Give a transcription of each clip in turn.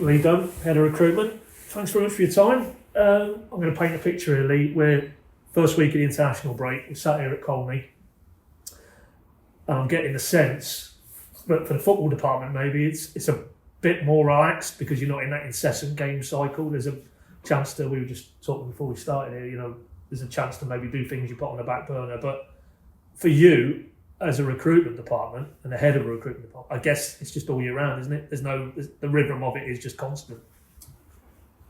Lee Dunn, Head of Recruitment. Thanks very much for your time. I'm going to paint a picture here, Lee. We're first week of the international break. We're sat here at Colney. And I'm getting the sense that for the football department, maybe it's a bit more relaxed because you're not in that incessant game cycle. There's a chance to, we were just talking before we started here, there's a chance to maybe do things you put on the back burner. But for you, as a recruitment department and the head of a recruitment department, I guess it's just all year round, isn't it? The rhythm of it is just constant.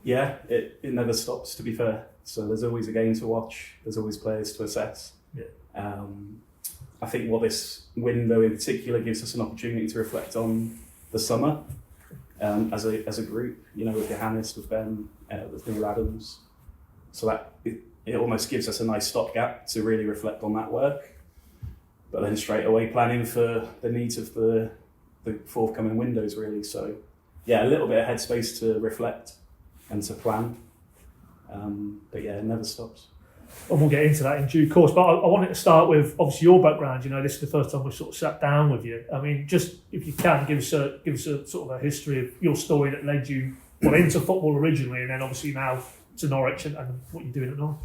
Yeah, it never stops, to be fair. So there's always a game to watch. There's always players to assess. Yeah. I think what this window in particular gives us an opportunity to reflect on the summer as a group, with Johannes, with Ben, with Neil Adams. So that it almost gives us a nice stopgap to really reflect on that work. But then straight away planning for the needs of the forthcoming windows, really. So, yeah, a little bit of headspace to reflect and to plan. But yeah, it never stops. And we'll get into that in due course. But I wanted to start with, obviously, your background. This is the first time we've sort of sat down with you. I mean, just if you can, give us a sort of a history of your story that led you into football originally, and then obviously now to Norwich and what you're doing at Norwich.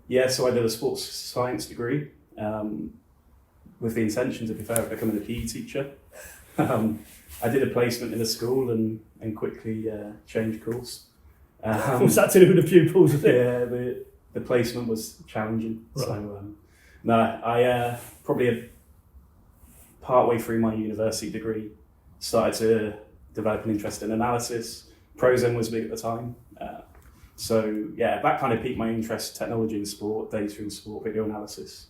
Yeah, so I did a sports science degree. With the intention, to be fair, of becoming a PE teacher. I did a placement in a school and quickly changed course. What's that to do with the pupils? Yeah, the placement was challenging. Right. So, I probably partway through my university degree started to develop an interest in analysis. Prozen was big at the time. So yeah, that kind of piqued my interest: technology in sport, data in sport, video analysis.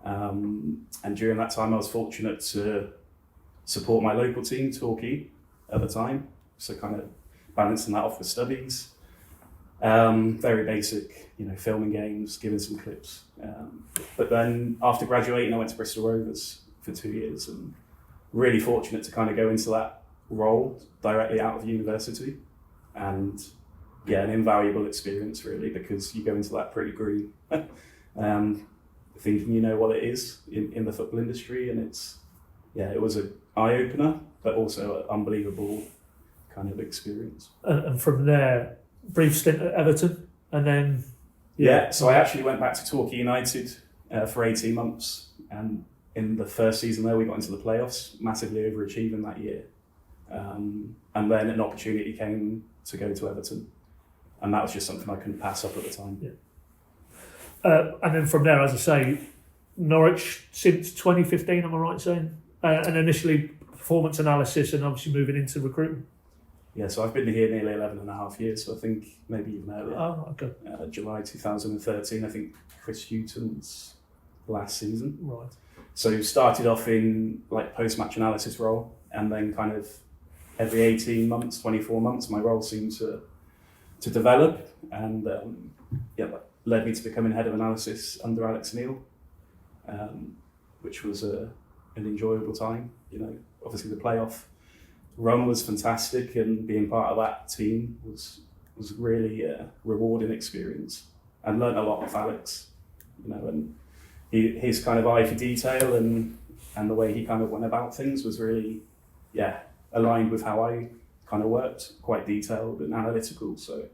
And during that time, I was fortunate to support my local team, Torquay, at the time. So kind of balancing that off with studies. Very basic, filming games, giving some clips. But then after graduating, I went to Bristol Rovers for 2 years, and really fortunate to kind of go into that role directly out of university. And yeah, an invaluable experience really, because you go into that pretty green. Thinking you know what it is in the football industry, and it was an eye-opener, but also an unbelievable kind of experience. And from there, brief stint at Everton, and then... Yeah, so I actually went back to Torquay United for 18 months, and in the first season there we got into the playoffs, massively overachieving that year. And then an opportunity came to go to Everton, and that was just something I couldn't pass up at the time. Yeah. And then from there, as I say, Norwich since 2015, am I right saying? And initially performance analysis and obviously moving into recruitment. Yeah, so I've been here nearly 11 and a half years, so I think maybe even earlier. Oh, okay. July 2013, I think Chris Hughton's last season. Right. So started off in like post-match analysis role, and then kind of every 18 months, 24 months, my role seemed to develop, and led me to becoming head of analysis under Alex Neil, which was an enjoyable time. Obviously the playoff run was fantastic, and being part of that team was really a rewarding experience. I learned a lot of Alex, and his kind of eye for detail and the way he kind of went about things was really, aligned with how I kind of worked, quite detailed and analytical. So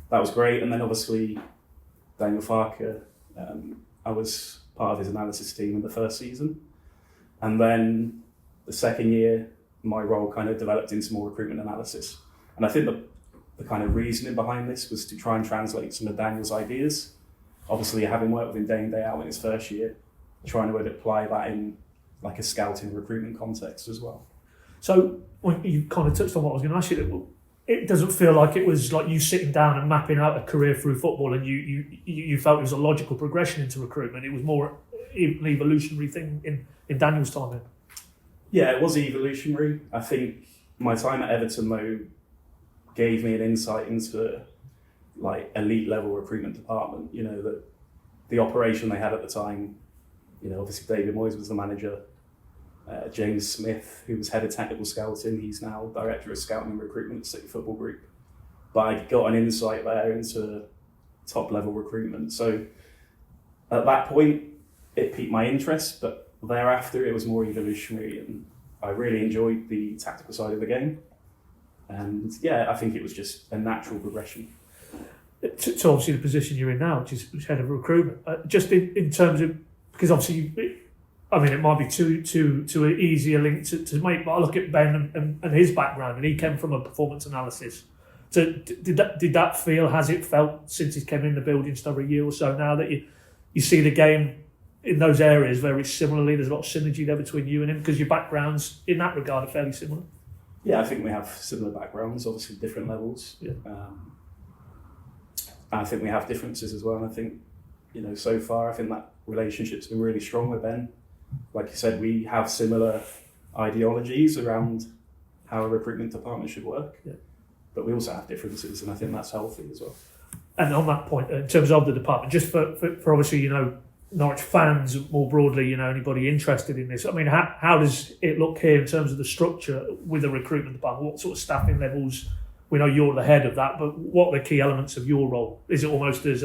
that was great. And then obviously Daniel Farker, I was part of his analysis team in the first season. And then the second year, my role kind of developed into more recruitment analysis. And I think the kind of reasoning behind this was to try and translate some of Daniel's ideas. Obviously, having worked with him day in, day out in his first year, trying to apply that in like a scouting recruitment context as well. So when you kind of touched on what I was going to ask you, it doesn't feel like it was like you sitting down and mapping out a career through football, and you felt it was a logical progression into recruitment. It was more an evolutionary thing in Daniel's time then. Yeah, it was evolutionary. I think my time at Everton though gave me an insight into like elite level recruitment department. The operation they had at the time. Obviously David Moyes was the manager. James Smith, who was head of technical scouting, he's now director of scouting and recruitment at City Football Group. But I got an insight there into top level recruitment. So at that point, it piqued my interest, but thereafter it was more evolutionary, and I really enjoyed the tactical side of the game. And yeah, I think it was just a natural progression. To obviously the position you're in now, which is head of recruitment, just in terms of, because obviously, I mean, it might be too easy a link to make, but I look at Ben and his background, and he came from a performance analysis. So did that feel, has it felt since he came in the building just over a year or so now that you see the game in those areas very similarly? There's a lot of synergy there between you and him because your backgrounds in that regard are fairly similar. Yeah, I think we have similar backgrounds, obviously different levels. Yeah. I think we have differences as well. And I think, so far, I think that relationship's been really strong with Ben. Like you said, we have similar ideologies around how a recruitment department should work. Yeah. But we also have differences, and I think that's healthy as well. And on that point, in terms of the department, just for obviously, Norwich fans more broadly, anybody interested in this, I mean, how does it look here in terms of the structure with the recruitment department? What sort of staffing levels? We know you're the head of that, but what are the key elements of your role? Is it almost as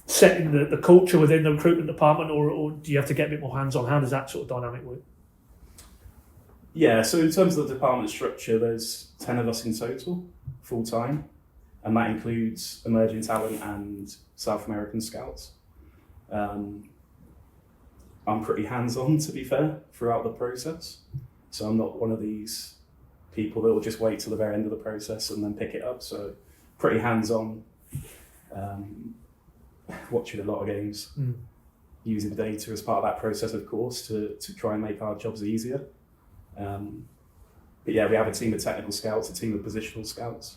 setting the culture within the recruitment department, or do you have to get a bit more hands-on? How does that sort of dynamic work? Yeah, so in terms of the department structure, there's 10 of us in total, full-time, and that includes emerging talent and South American scouts. I'm pretty hands-on, to be fair, throughout the process. So I'm not one of these people that will just wait till the very end of the process and then pick it up. So pretty hands-on, watching a lot of games, using data as part of that process, of course, to try and make our jobs easier. But yeah, we have a team of technical scouts, a team of positional scouts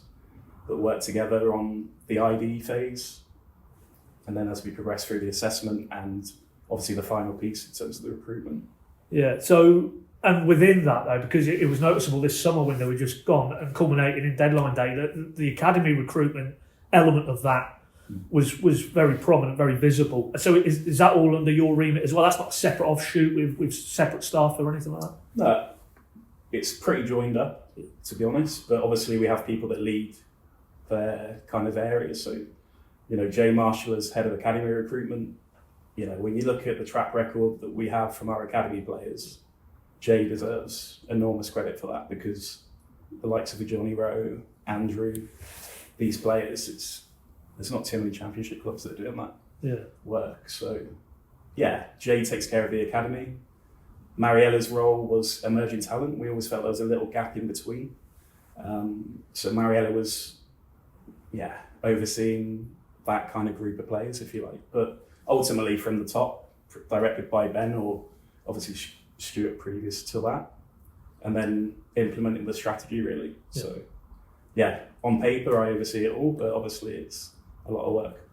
that work together on the ID phase. And then as we progress through the assessment and obviously the final piece in terms of the recruitment. Yeah, so, and within that though, because it was noticeable this summer when they were just gone and culminating in deadline day, that the academy recruitment element of that was very prominent, very visible. So is that all under your remit as well? That's not a separate offshoot with separate staff or anything like that? No, it's pretty joined up, to be honest. But obviously we have people that lead their kind of areas. So, Jay Marshall as head of academy recruitment. When you look at the track record that we have from our academy players, Jay deserves enormous credit for that, because the likes of Johnny Rowe, Andrew, these players, there's not too many championship clubs that are doing that work. So, yeah, Jay takes care of the academy. Mariella's role was emerging talent. We always felt there was a little gap in between. So Mariella was, overseeing that kind of group of players, if you like. But ultimately from the top, directed by Ben, or obviously Stuart previous to that, and then implementing the strategy really. Yeah. So, on paper I oversee it all, but obviously it's a lot of work.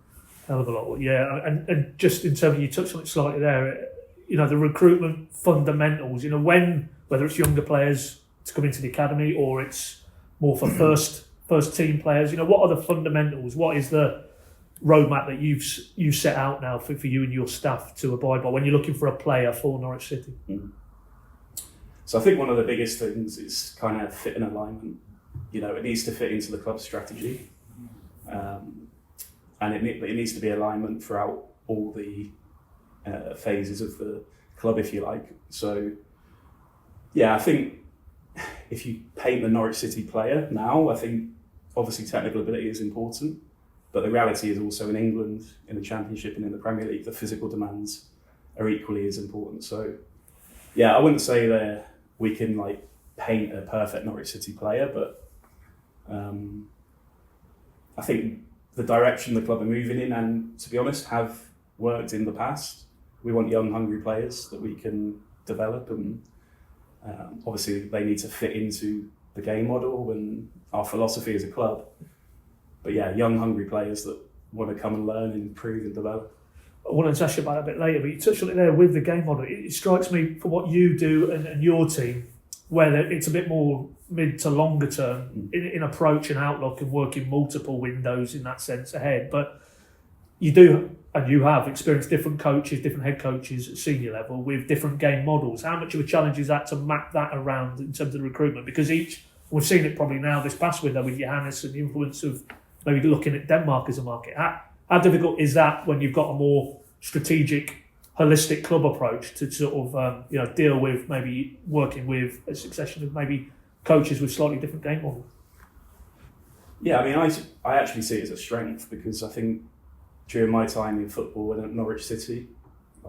Hell of a lot, yeah. And just in terms of, you touched on it slightly there, the recruitment fundamentals, whether it's younger players to come into the academy or it's more for first team players, what are the fundamentals? What is the roadmap that you've set out now for you and your staff to abide by when you're looking for a player for Norwich City? So I think one of the biggest things is kind of fit and alignment. It needs to fit into the club's strategy, and it needs to be alignment throughout all the phases of the club, if you like. So, I think if you paint the Norwich City player now, I think obviously technical ability is important, but the reality is also in England, in the Championship and in the Premier League, the physical demands are equally as important. So, I wouldn't say that we can paint a perfect Norwich City player, but I think the direction the club are moving in, and to be honest, have worked in the past. We want young, hungry players that we can develop, and obviously they need to fit into the game model and our philosophy as a club. But young, hungry players that want to come and learn and improve and develop. I wanted to ask you about that a bit later, but you touched on it there with the game model. It strikes me, for what you do and your team, where it's a bit more mid to longer term in approach and outlook and working multiple windows in that sense ahead. But you do, and you have experienced different coaches, different head coaches at senior level with different game models. How much of a challenge is that to map that around in terms of the recruitment? Because we've seen it probably now this past window with Johannes and the influence of maybe looking at Denmark as a market. How difficult is that when you've got a more strategic, holistic club approach to sort of deal with maybe working with a succession of maybe coaches with slightly different game models? Yeah, I mean, I actually see it as a strength because I think during my time in football and at Norwich City,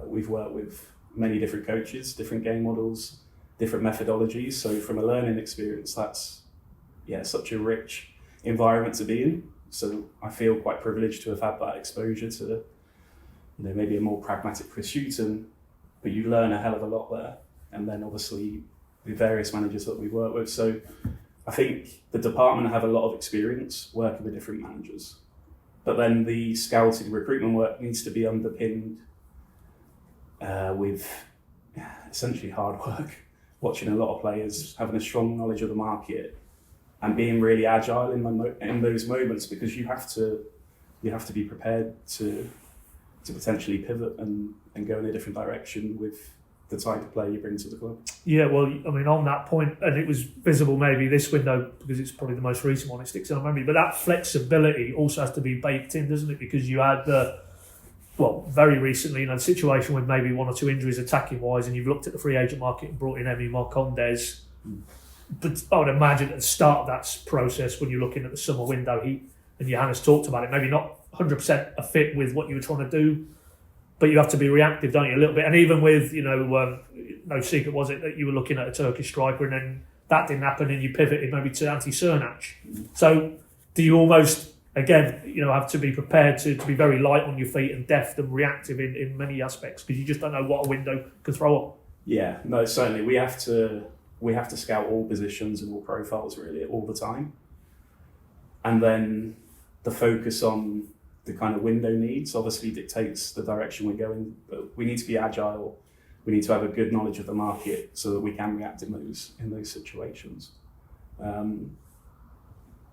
we've worked with many different coaches, different game models, different methodologies. So from a learning experience, that's such a rich environment to be in. So I feel quite privileged to have had that exposure to, maybe a more pragmatic pursuit, but you learn a hell of a lot there. And then obviously the various managers that we work with. So I think the department have a lot of experience working with different managers. But then the scouting recruitment work needs to be underpinned with essentially hard work, watching a lot of players, having a strong knowledge of the market, and being really agile in those moments, because you have to be prepared to potentially pivot and go in a different direction with the type of player you bring to the club. Yeah, well, I mean, on that point, and it was visible maybe this window because it's probably the most recent one, it sticks in my memory, but that flexibility also has to be baked in, doesn't it? Because you had very recently, the situation with maybe one or two injuries attacking wise, and you've looked at the free agent market and brought in Emi Marcondes. But I would imagine at the start of that process, when you're looking at the summer window, and Johannes talked about it, maybe not 100% a fit with what you were trying to do, but you have to be reactive, don't you, a little bit? And even with, no secret was it that you were looking at a Turkish striker and then that didn't happen and you pivoted maybe to Ante Cernac. So do you almost, again, have to be prepared to be very light on your feet and deft and reactive in many aspects, because you just don't know what a window can throw up? Yeah, no, certainly. We have to scout all positions and all profiles really all the time. And then the focus on the kind of window needs obviously dictates the direction we're going, but we need to be agile. We need to have a good knowledge of the market so that we can react in those situations.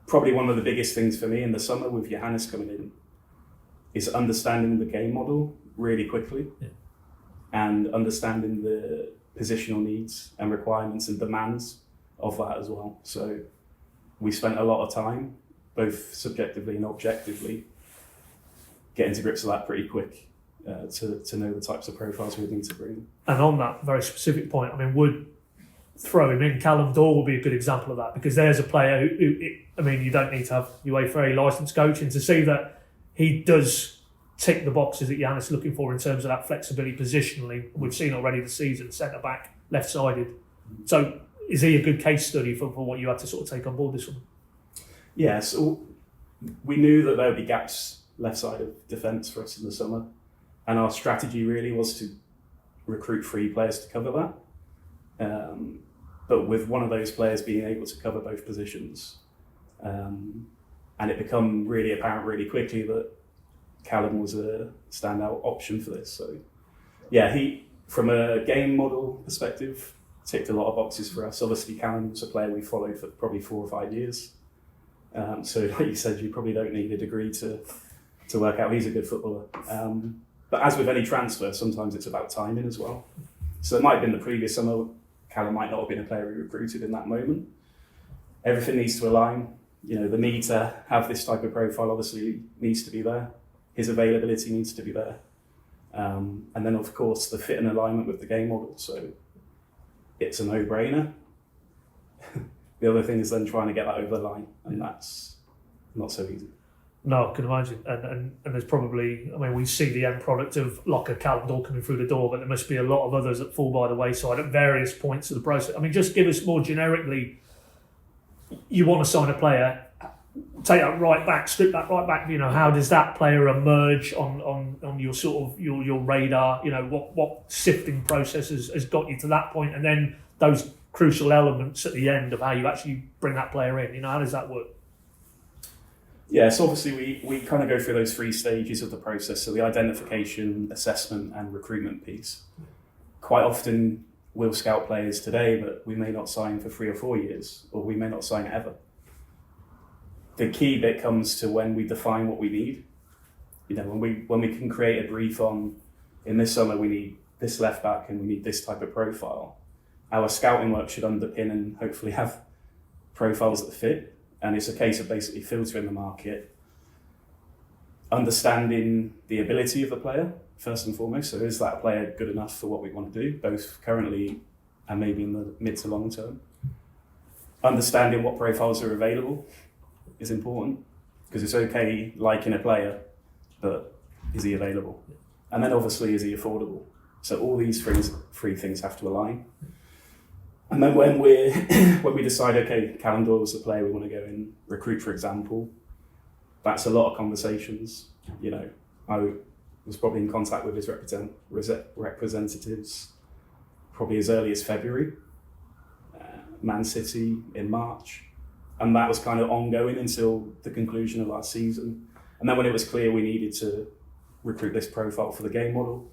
Probably one of the biggest things for me in the summer with Johannes coming in is understanding the game model really quickly, and understanding the positional needs and requirements and demands of that as well. So we spent a lot of time, both subjectively and objectively, getting to grips with that pretty quick to know the types of profiles we need to bring. And on that very specific point, I mean, would throw him in. Callum Douglas will be a good example of that, because there's a player who you don't need to have UEFA licensed coaching to see that he does tick the boxes that Johannes is looking for in terms of that flexibility positionally. We've seen already this season, centre back, left sided. So is he a good case study for what you had to sort of take on board this one? Yeah, so we knew that there would be gaps left side of defence for us in the summer, and our strategy really was to recruit 3 players to cover that, but with one of those players being able to cover both positions, and it became really apparent really quickly that Callum was a standout option for this. So yeah, he, from a game model perspective, ticked a lot of boxes for us. Obviously Callum was a player we followed for probably 4 or 5 years, so like you said, you probably don't need a degree to work out he's a good footballer. But as with any transfer, sometimes it's about timing as well. So it might have been the previous summer, Callum might not have been a player we recruited in that moment. Everything needs to align. The need to have this type of profile obviously needs to be there. His availability needs to be there. And then of course the fit and alignment with the game model. So it's a no-brainer. The other thing is then trying to get that over the line, and that's not so easy. No, I can imagine. And there's probably, we see the end product of Locker, Callum Douglas coming through the door, but there must be a lot of others that fall by the wayside at various points of the process. Just give us more generically, you want to sign a player, take that right back, strip that right back, how does that player emerge on your sort of your radar? What sifting process has got you to that point, and then those crucial elements at the end of how you actually bring that player in. How does that work? Yeah, so obviously we kind of go through those 3 stages of the process. So the identification, assessment and recruitment piece. Quite often we'll scout players today, but we may not sign for 3 or 4 years, or we may not sign ever. The key bit comes to when we define what we need. When we can create a brief on, in this summer we need this left back and we need this type of profile. Our scouting work should underpin and hopefully have profiles that fit. And it's a case of basically filtering the market, understanding the ability of the player, first and foremost. So is that player good enough for what we want to do, both currently and maybe in the mid to long term? Understanding what profiles are available. is important, because it's okay liking a player, but is he available? And then obviously, is he affordable? So all these three things have to align. And then when we decide, okay, Callum Douglas is the player we want to go and recruit, for example, that's a lot of conversations. You know, I was probably in contact with his representatives probably as early as February, Man City in March, and that was kind of ongoing until the conclusion of last season. And then when it was clear we needed to recruit this profile for the game model,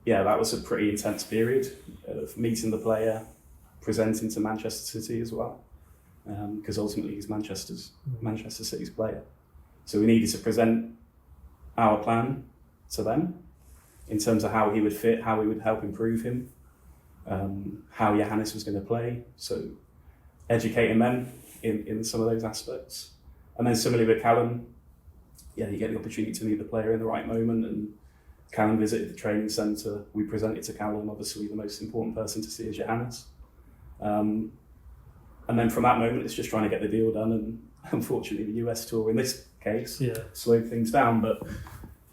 yeah, that was a pretty intense period of meeting the player, presenting to Manchester City as well, because ultimately he's Manchester City's player. So we needed to present our plan to them in terms of how he would fit, how we would help improve him, how Johannes was going to play. So educating them in some of those aspects. And then similarly with Callum, yeah, you get the opportunity to meet the player in the right moment, and Callum visited the training centre. We presented to Callum, obviously the most important person to see is Johannes. And then from that moment, it's just trying to get the deal done. And unfortunately, the US tour in this case slowed things down. But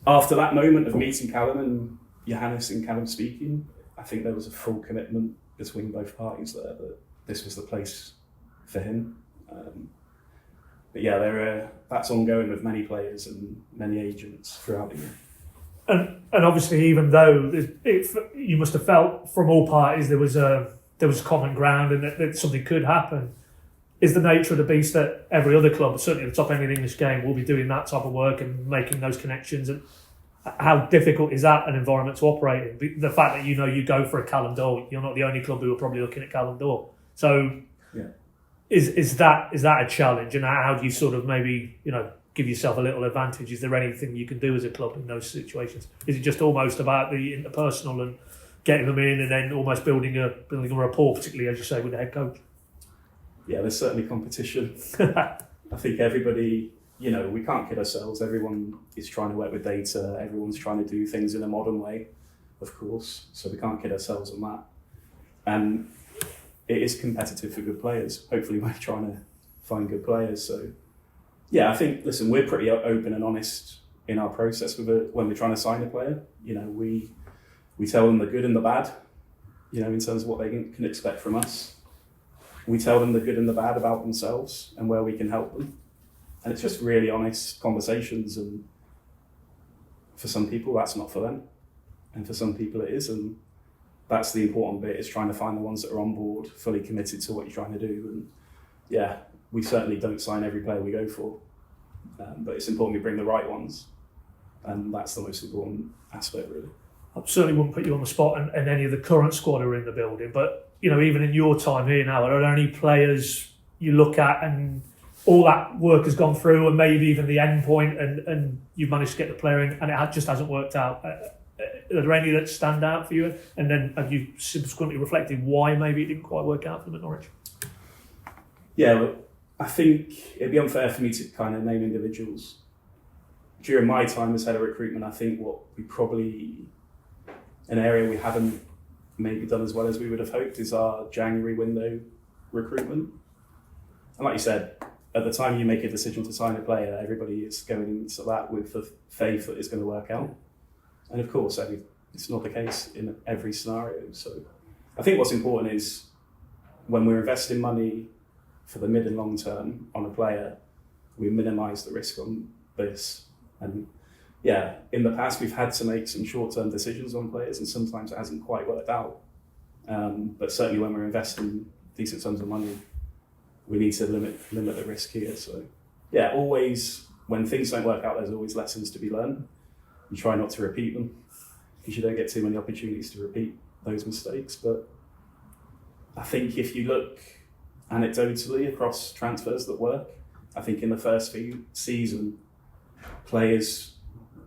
after that moment of meeting Callum and Johannes and Callum speaking, I think there was a full commitment between both parties there that this was the place for him. But yeah, that's ongoing with many players and many agents throughout the year. And obviously, even though you must have felt from all parties there was common ground and that something could happen, is the nature of the beast that every other club, certainly at the top end of the English game, will be doing that type of work and making those connections. And how difficult is that an environment to operate in? The fact that you go for a Callum Douglas, you're not the only club who are probably looking at Callum Douglas. So yeah. Is that a challenge? And how do you sort of maybe give yourself a little advantage? Is there anything you can do as a club in those situations? Is it just almost about the interpersonal and getting them in, and then almost building a rapport, particularly as you say with the head coach? Yeah, there's certainly competition. I think everybody, we can't kid ourselves. Everyone is trying to work with data. Everyone's trying to do things in a modern way, of course. So we can't kid ourselves on that. And it is competitive for good players. Hopefully we're trying to find good players. So yeah, I think, listen, we're pretty open and honest in our process when we're trying to sign a player. We tell them the good and the bad, in terms of what they can expect from us. We tell them the good and the bad about themselves and where we can help them. And it's just really honest conversations. And for some people, that's not for them. And for some people, it is. And that's the important bit, is trying to find the ones that are on board, fully committed to what you're trying to do. And yeah, we certainly don't sign every player we go for. But it's important we bring the right ones. And that's the most important aspect, really. I certainly wouldn't put you on the spot and any of the current squad who are in the building, but even in your time here now, are there any players you look at and all that work has gone through, and maybe even the end point, and you've managed to get the player in and it just hasn't worked out? Are there any that stand out for you? And then have you subsequently reflected why maybe it didn't quite work out for them at Norwich? Yeah, well, I think it'd be unfair for me to kind of name individuals. During my time as head of recruitment, I think an area we haven't maybe done as well as we would have hoped is our January window recruitment. And like you said, at the time you make a decision to sign a player, everybody is going into that with the faith that it's going to work out. And of course, it's not the case in every scenario. So I think what's important is when we're investing money for the mid and long term on a player, we minimise the risk on this. And yeah, in the past we've had to make some short-term decisions on players, and sometimes it hasn't quite worked out. But certainly when we're investing decent sums of money, we need to limit the risk here. So yeah, always when things don't work out, there's always lessons to be learned. You try not to repeat them, because you don't get too many opportunities to repeat those mistakes. But I think if you look anecdotally across transfers that work, I think in the first season, players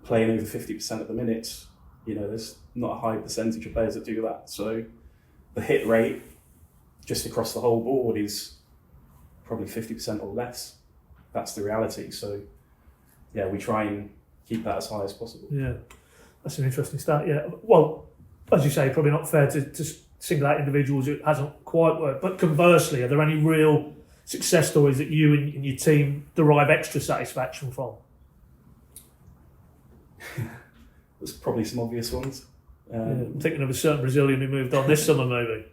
playing over 50% of the minutes, there's not a high percentage of players that do that. So the hit rate just across the whole board is probably 50% or less. That's the reality. So yeah, we try and keep that as high as possible. Yeah, that's an interesting stat. Yeah, well, as you say, probably not fair to single out individuals who it hasn't quite worked. But conversely, are there any real success stories that you and your team derive extra satisfaction from? There's probably some obvious ones. I'm thinking of a certain Brazilian who moved on this summer, maybe.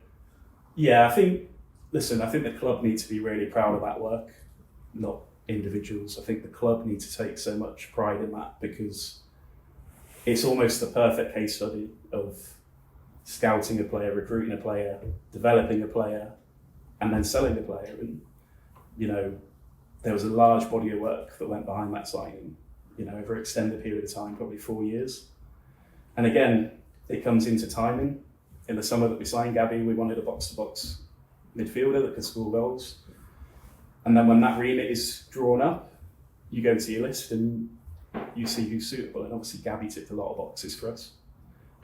Yeah, I think the club needs to be really proud of that work, not individuals. I think the club needs to take so much pride in that, because it's almost the perfect case study of scouting a player, recruiting a player, developing a player, and then selling the player. And, there was a large body of work that went behind that signing, over an extended period of time, probably 4 years. And again, it comes into timing. In the summer that we signed Gabby, we wanted a box-to-box midfielder that could score goals. And then when that remit is drawn up, you go to your list and you see who's suitable. And obviously Gabby ticked a lot of boxes for us.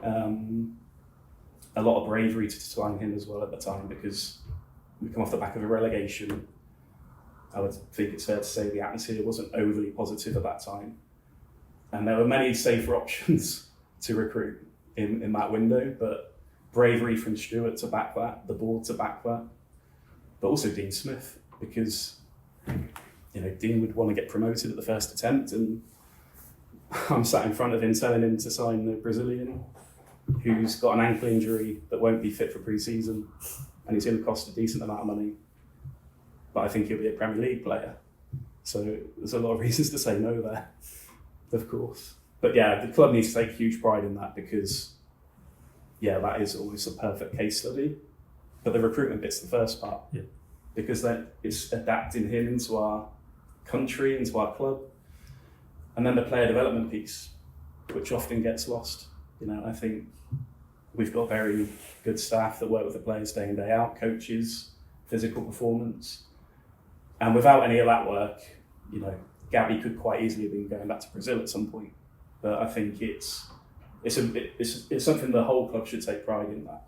A lot of bravery to sign him as well at the time, because we come off the back of a relegation. I would think it's fair to say the atmosphere wasn't overly positive at that time. And there were many safer options to recruit in that window, but bravery from Stuart to back that, the board to back that, but also Dean Smith, because Dean would want to get promoted at the first attempt, and I'm sat in front of him telling him to sign the Brazilian who's got an ankle injury that won't be fit for pre-season, and he's going to cost a decent amount of money, but I think he'll be a Premier League player. So there's a lot of reasons to say no there, of course. But yeah, the club needs to take huge pride in that, because that is almost a perfect case study. But the recruitment bit's the first part, because then it's adapting him into our country, into our club. And then the player development piece, which often gets lost. I think we've got very good staff that work with the players day in, day out, coaches, physical performance. And without any of that work, Gabby could quite easily have been going back to Brazil at some point. But I think it's something the whole club should take pride in that.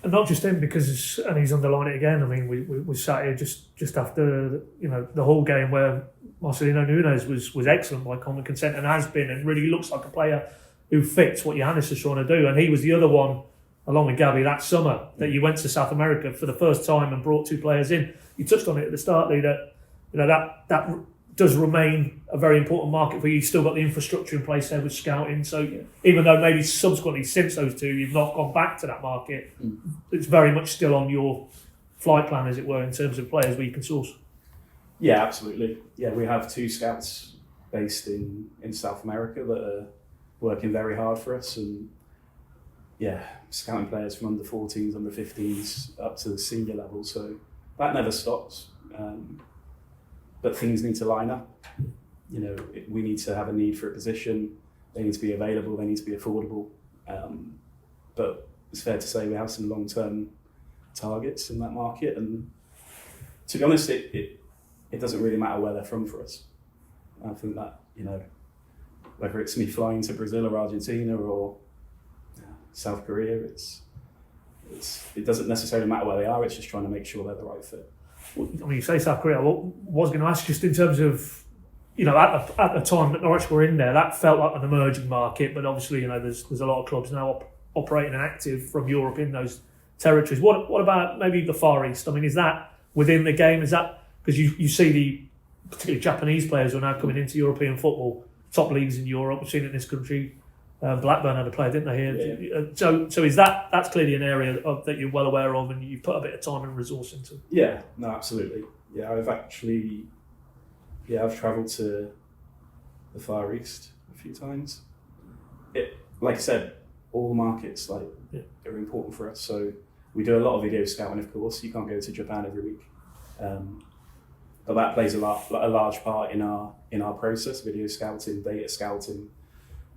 And not just him, because, and he's underlined it again, I mean, we sat here just after, the whole game where Marcelino Nunes was excellent by common consent, and has been, and really looks like a player who fits what Johannes is trying to do. And he was the other one, along with Gabby, that summer that you went to South America for the first time and brought two players in. You touched on it at the start, Lee, that does remain a very important market for you. You've still got the infrastructure in place there with scouting. So even though maybe subsequently since those two, you've not gone back to that market, it's very much still on your flight plan, as it were, in terms of players where you can source. Yeah, absolutely. Yeah, we have two scouts based in South America that are working very hard for us, and scouting players from under 14s, under 15s up to the senior level. So that never stops. But things need to line up. We need to have a need for a position. They need to be available. They need to be affordable. But it's fair to say we have some long-term targets in that market. And to be honest, it doesn't really matter where they're from for us. I think that, whether it's me flying to Brazil or Argentina or South Korea, it doesn't necessarily matter where they are. It's just trying to make sure they're the right fit. I mean, you say South Korea. What I was going to ask, just in terms of, at the time that Norwich were in there, that felt like an emerging market. But obviously, there's a lot of clubs now operating and active from Europe in those territories. What about maybe the Far East? I mean, is that within the game? Is that because you see the particularly Japanese players who are now coming into European football, top leagues in Europe? We've seen it in this country. Blackburn had a player, didn't they? Here, so is that's clearly an area that you're well aware of, and you've put a bit of time and resource into. Yeah, no, absolutely. Yeah, I've travelled to the Far East a few times. Like I said, all markets are important for us. So we do a lot of video scouting, of course. You can't go to Japan every week, but that plays a large part in our process: video scouting, data scouting,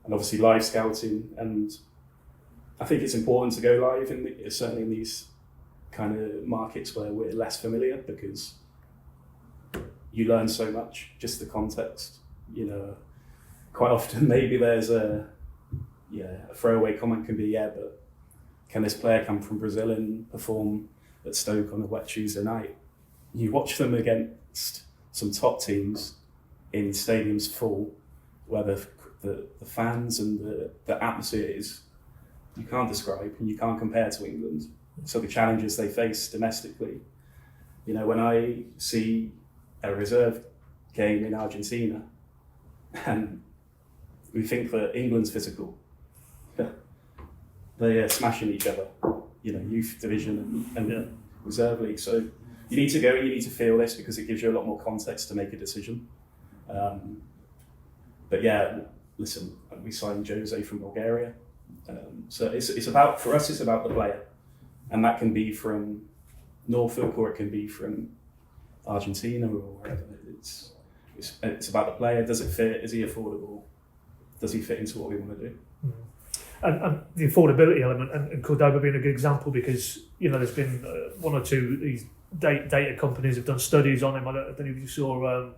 and obviously live scouting. And I think it's important to go live, certainly in these kind of markets where we're less familiar, because you learn so much, just the context. Quite often maybe there's a throwaway comment can be, but can this player come from Brazil and perform at Stoke on a wet Tuesday night? You watch them against some top teams in stadiums full, where the fans and the atmosphere you can't describe and you can't compare to England. So the challenges they face domestically, You know, when I see a reserve game in Argentina and we think that England's physical, they are smashing each other, you know, youth division and reserve league. So you need to go and you need to feel this because it gives you a lot more context to make a decision. But yeah, listen, we signed Jose from Bulgaria. So it's about, for us, it's about the player. And that can be from Norfolk or it can be from Argentina or wherever. It's about the player. Does it fit? Is he affordable? Does he fit into what we want to do? And the affordability element, and Cordoba being a good example, because you know there's been one or two these data companies have done studies on him. I don't know if you saw. I'm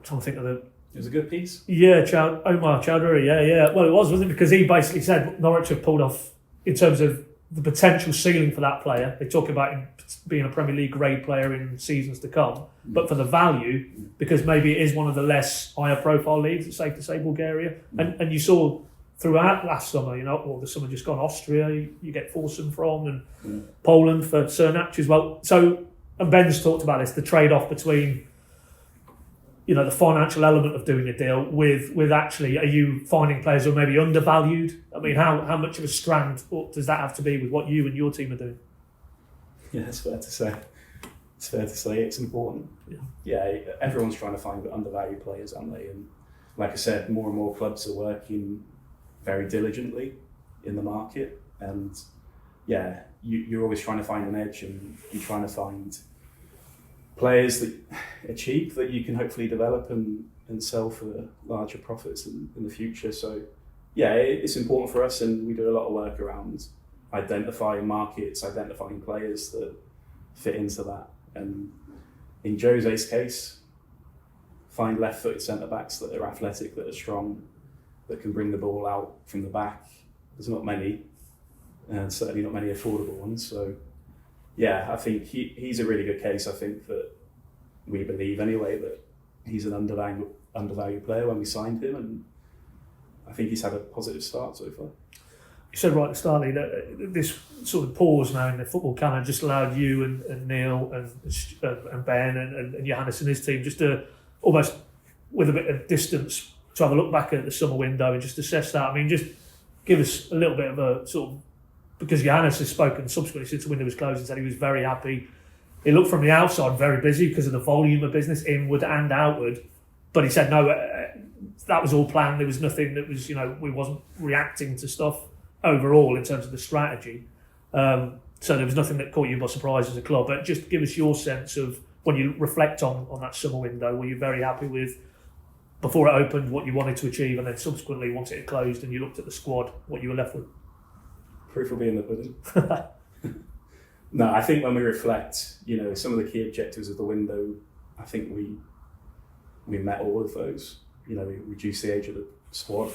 trying to think of the. It was a good piece. Yeah, Omar Chowdhury. Yeah. Well, it wasn't it? Because he basically said Norwich have pulled off in terms of the potential ceiling for that player. They talk about him being a Premier League grade player in seasons to come, but for the value, because maybe it is one of the less higher profile leagues, it's safe to say, Bulgaria. And you saw throughout last summer, you know, or the summer just gone, Austria, you get Forsum from, and Poland for Cernac as well. So, and Ben's talked about this, the trade-off between, you know, the financial element of doing a deal with actually, are you finding players who are maybe undervalued? I mean, how much of a strand does that have to be with what you and your team are doing? Yeah, it's fair to say. It's fair to say it's important. Yeah, everyone's trying to find undervalued players, aren't they? And like I said, more and more clubs are working very diligently in the market. And yeah, you're always trying to find an edge, and you're trying to find players that are cheap that you can hopefully develop and sell for larger profits in the future. So yeah, it's important for us, and we do a lot of work around identifying markets, identifying players that fit into that. And in Jose's case, find left-footed centre-backs that are athletic, that are strong, that can bring the ball out from the back. There's not many, and certainly not many affordable ones. So yeah, I think he's a really good case. I think that we believe anyway that he's an undervalued player when we signed him, and I think he's had a positive start so far. You said right at the start, Lee, that this sort of pause now in the football calendar just allowed you and Neil and Ben and Johannes and his team just to almost, with a bit of distance, to have a look back at the summer window and just assess that. I mean, just give us a little bit of a sort of, because Johannes has spoken subsequently since the window was closed and said he was very happy. He looked from the outside very busy because of the volume of business, inward and outward. But he said, no, that was all planned. There was nothing that was, you know, we wasn't reacting to stuff overall in terms of the strategy. So there was nothing that caught you by surprise as a club. But just give us your sense of, when you reflect on that summer window, were you very happy with, before it opened, what you wanted to achieve, and then subsequently, once it had closed and you looked at the squad, what you were left with? Proof will be in the pudding. No, I think when we reflect, you know, some of the key objectives of the window, I think we met all of those. You know, we reduced the age of the squad.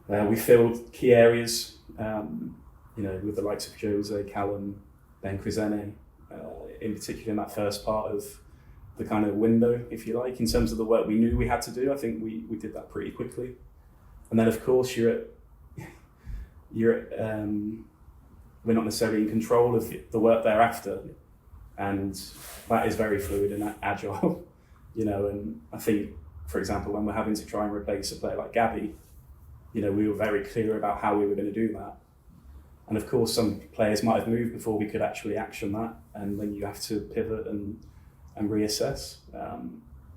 We filled key areas, you know, with the likes of Jose, Callum, Ben Crisene, in particular in that first part of the kind of window, if you like, in terms of the work we knew we had to do. I think we did that pretty quickly. And then, of course, we're not necessarily in control of the work thereafter, and that is very fluid and agile, you know. And I think, for example, when we're having to try and replace a player like Gabby, you know, we were very clear about how we were going to do that. And of course, some players might have moved before we could actually action that, and then you have to pivot and reassess.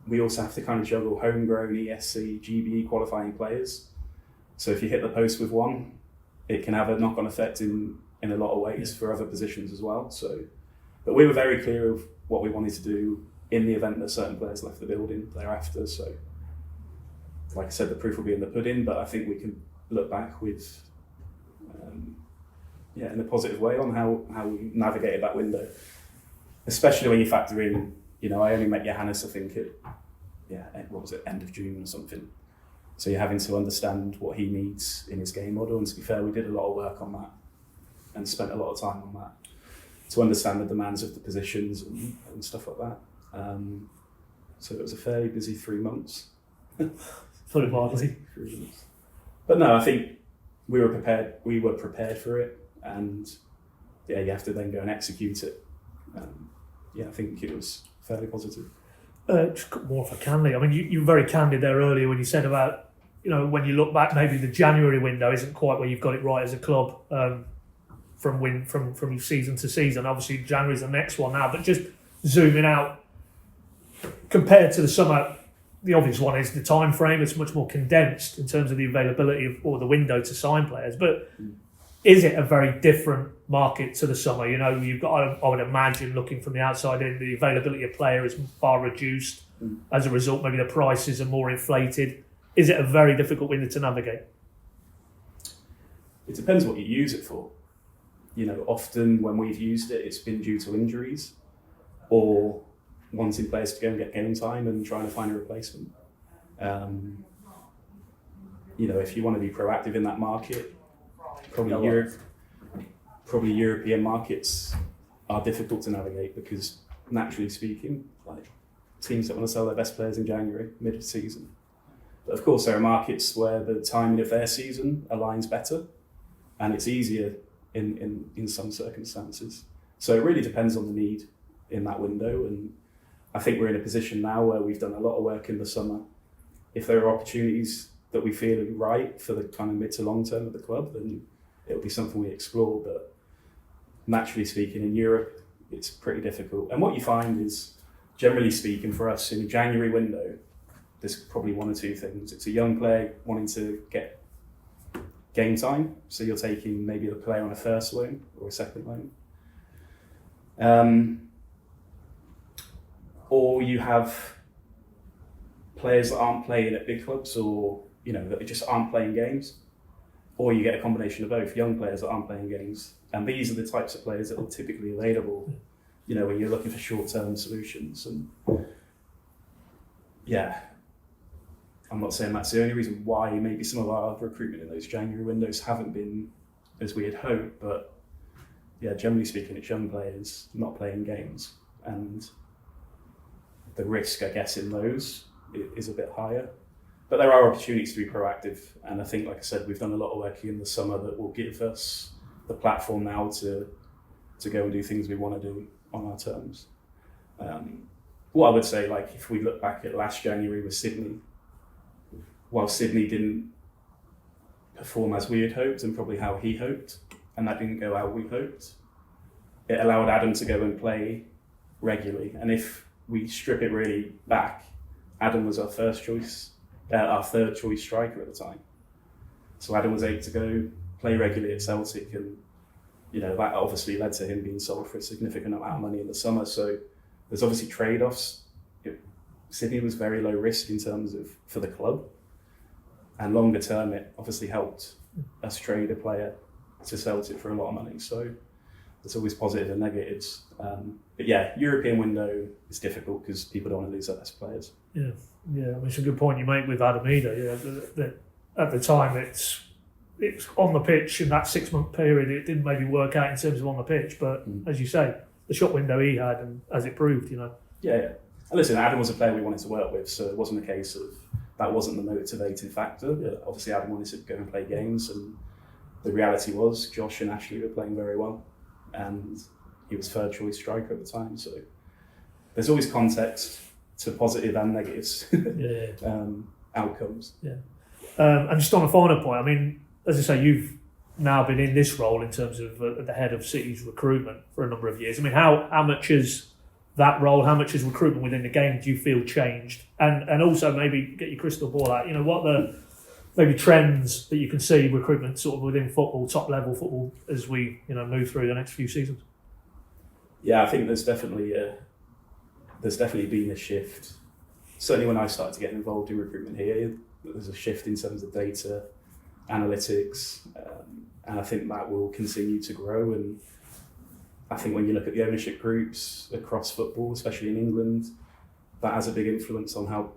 We also have to kind of juggle homegrown ESC, GBE qualifying players. So if you hit the post with one, it can have a knock-on effect in a lot of ways for other positions as well. So, but we were very clear of what we wanted to do in the event that certain players left the building thereafter. So, like I said, the proof will be in the pudding, but I think we can look back with, in a positive way on how we navigated that window. Especially when you factor in, you know, I only met Johannes, I think, end of June or something. So you're having to understand what he needs in his game model. And to be fair, we did a lot of work on that and spent a lot of time on that to understand the demands of the positions and stuff like that. So it was a fairly busy 3 months. Fully hardly. But no, I think we were prepared for it, and yeah, you have to then go and execute it I think it was fairly positive. Just more for candidly. I mean, you were very candid there earlier when you said about, when you look back, maybe the January window isn't quite where you've got it right as a club from season to season. Obviously, January's the next one now, but just zooming out, compared to the summer, the obvious one is the time frame. It's much more condensed in terms of the availability or the window to sign players. But is it a very different market to the summer? You've got, I would imagine, looking from the outside in, the availability of player is far reduced. As a result, maybe the prices are more inflated. Is it a very difficult window to navigate? It depends what you use it for. Often when we've used it, it's been due to injuries or wanting players to go and get game time and trying to find a replacement. If you want to be proactive in that market, probably European markets are difficult to navigate because, naturally speaking, teams that want to sell their best players in January, mid-season. But of course, there are markets where the timing of their season aligns better, and it's easier in some circumstances. So it really depends on the need in that window, and I think we're in a position now where we've done a lot of work in the summer. If there are opportunities that we feel are right for the kind of mid to long term of the club, then it'll be something we explore. But naturally speaking, in Europe, it's pretty difficult. And what you find is, generally speaking, for us in a January window, there's probably one or two things. It's a young player wanting to get game time, so you're taking maybe the player on a first loan or a second loan. Or you have players that aren't playing at big clubs, or that just aren't playing games. Or you get a combination of both, young players that aren't playing games. And these are the types of players that are typically available, when you're looking for short-term solutions. And I'm not saying that's the only reason why maybe some of our recruitment in those January windows haven't been as we had hoped, but generally speaking, it's young players not playing games. And the risk, I guess, in those is a bit higher. But there are opportunities to be proactive. And I think, like I said, we've done a lot of work in the summer that will give us the platform now to go and do things we want to do on our terms. What I would say, if we look back at last January with Sydney, while Sydney didn't perform as we had hoped and probably how he hoped, and that didn't go how we hoped, it allowed Adam to go and play regularly. And if we strip it really back, Adam was our third choice striker at the time. So Adam was able to go play regularly at Celtic, and that obviously led to him being sold for a significant amount of money in the summer. So there's obviously trade-offs. Sydney was very low risk in terms of for the club, and longer term it obviously helped us trade a player to Celtic for a lot of money. So there's always positives and negatives. But European window is difficult because people don't want to lose their best players. Yeah, I mean, it's a good point you make with Adam Eder. That at the time it's on the pitch in that 6 month period. It didn't maybe work out in terms of on the pitch, but as you say, the short window he had, and as it proved, Yeah. And listen, Adam was a player we wanted to work with, so it wasn't a case of that wasn't the motivating factor. But obviously, Adam wanted to go and play games, and the reality was Josh and Ashley were playing very well, and he was third choice striker at the time. So there's always context to positive and negatives outcomes. Yeah. And just on a final point, I mean, as I say, you've now been in this role in terms of the head of City's recruitment for a number of years. I mean, how much is that role, how much is recruitment within the game do you feel changed? And also maybe get your crystal ball out, what the maybe trends that you can see recruitment sort of within football, top level football, as we move through the next few seasons? Yeah, I think there's definitely been a shift. Certainly when I started to get involved in recruitment here, there's a shift in terms of data, analytics, and I think that will continue to grow. And I think when you look at the ownership groups across football, especially in England, that has a big influence on how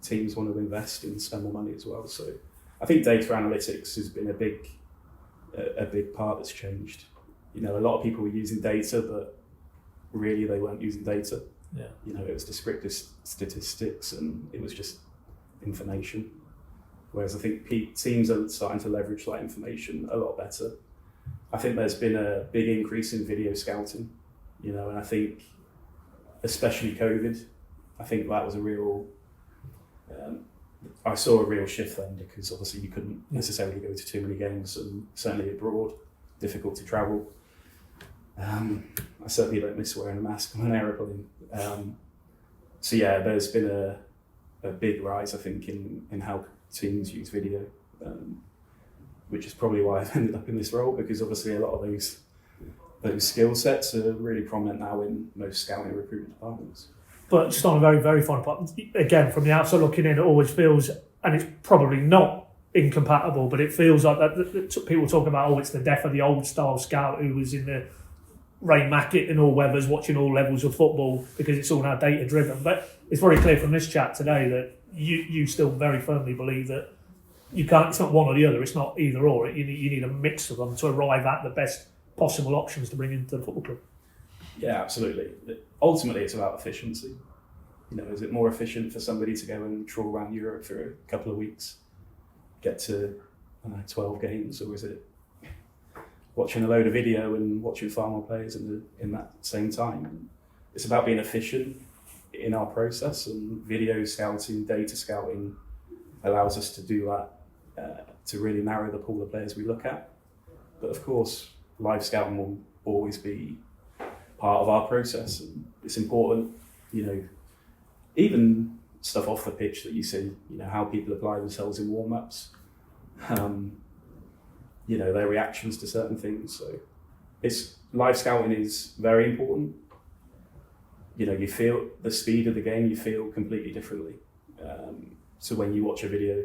teams want to invest and spend more money as well. So I think data analytics has been a big part that's changed. A lot of people were using data, but really they weren't using data. Yeah. It was descriptive statistics and it was just information. Whereas I think teams are starting to leverage that information a lot better. I think there's been a big increase in video scouting. you know, and I think especially COVID, I think that was a real, I saw a real shift then, because obviously you couldn't necessarily go to too many games, and certainly abroad, difficult to travel. I certainly don't miss wearing a mask on an aeroplane. So yeah, there's been a big rise, I think, in how teams use video, which is probably why I've ended up in this role, because obviously a lot of those skill sets are really prominent now in most scouting and recruitment departments. But just on a very, very fine part, again, from the outside looking in, it always feels, and it's probably not incompatible, but it feels like that people talk about, oh, it's the death of the old style scout who was in the rain macket in all weathers, watching all levels of football, because it's all now data driven. But it's very clear from this chat today that you still very firmly believe that you can't. It's not one or the other. It's not either or. You need a mix of them to arrive at the best possible options to bring into the football club. Yeah, absolutely. Ultimately, it's about efficiency. You know, is it more efficient for somebody to go and trawl around Europe for a couple of weeks, get to 12 games, or is it watching a load of video and watching far more players in that same time? It's about being efficient in our process, and video scouting, data scouting allows us to do that, to really narrow the pool of players we look at. But of course, live scouting will always be part of our process, and it's important, you know, even stuff off the pitch that you see, you know, how people apply themselves in warm-ups, you know, their reactions to certain things. So live scouting is very important. You know, you feel the speed of the game, you feel completely differently. So when you watch a video,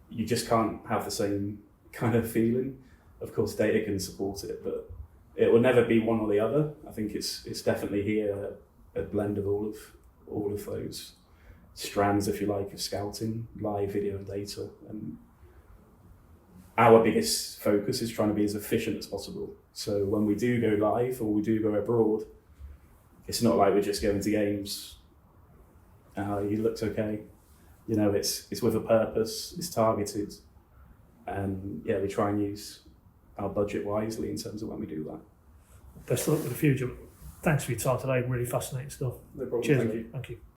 you just can't have the same kind of feeling. Of course, data can support it, but it will never be one or the other. I think it's definitely here a blend of all of those strands, if you like, of scouting, live, video, and data. And our biggest focus is trying to be as efficient as possible. So when we do go live or we do go abroad, it's not like we're just going to games. He looks okay. You know, it's with a purpose, it's targeted. And yeah, we try and use our budget wisely in terms of when we do that. Best of luck with the future. Thanks for your time today. Really fascinating stuff. No problem. Cheers. Thank you. Thank you.